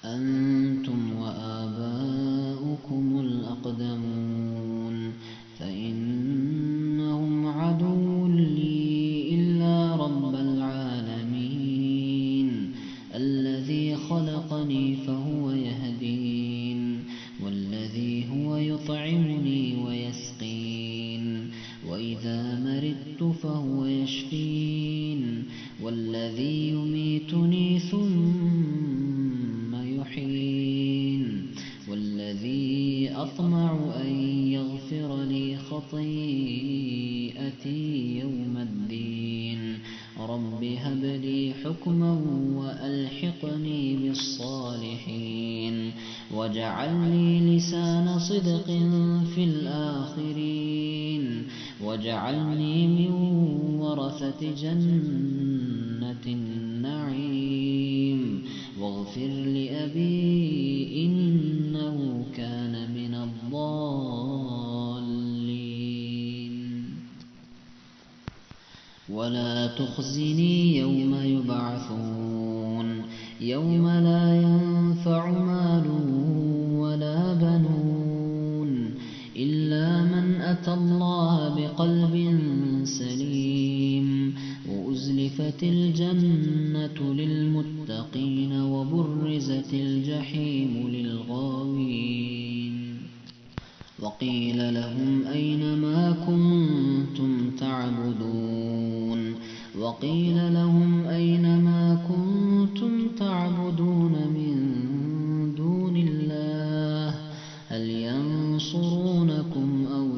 أنتم وآباؤكم الأقدمون فإنهم عدو لي إلا رب العالمين الذي خلقني فهو يهدين والذي هو يطعمني ويسقين وإذا مرضت فهو يشفين والذي يميتني ثم يحيين والذي أطمع أن يغفر لي خطيئتي يوم الدين رب هب لي حكما وألحقني بالصالحين واجعل لي لسان صدق في الآخرين واجعلني من ورثة جنة النعيم واغفر لأبي إنه كان من الضالين ولا تخزني يوم يبعثون يوم لا ينفع مال ولا بنون إلا من أتى الله بقلب سليم وأزلفت الجنة للمتقين وبرزت الجحيم للغاوين وقيل لهم أين ما كنتم تعبدون وقيل لهم أين ما كنتم تعبدون من دون الله هل ينصرونكم أو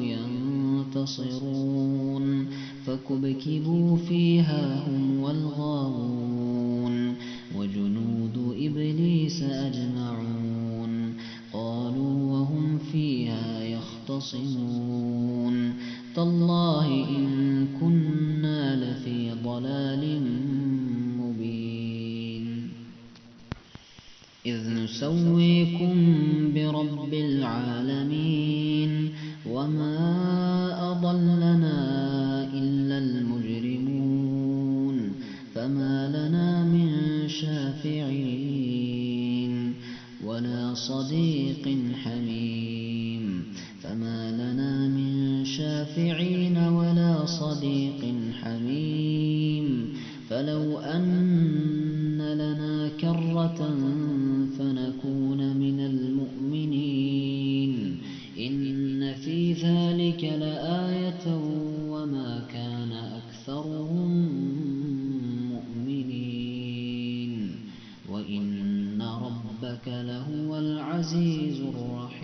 ينتصرون فكبكبوا فيها هم والغاوون وجنود إبليس أجمعون قالوا وهم فيها يختصمون تالله إن كنا لفي ضلال مبين إذ نسويكم برب العالمين وما أضلنا إلا المجرمون فما لنا من شافعين ولا صديق حميم فما لنا من شافعين ولا صديق حميم فلو أن لنا كرة فنكون من المؤمنين إن في ذلك لآية وما كان أكثرهم مؤمنين وإن ربك لهو العزيز الرحيم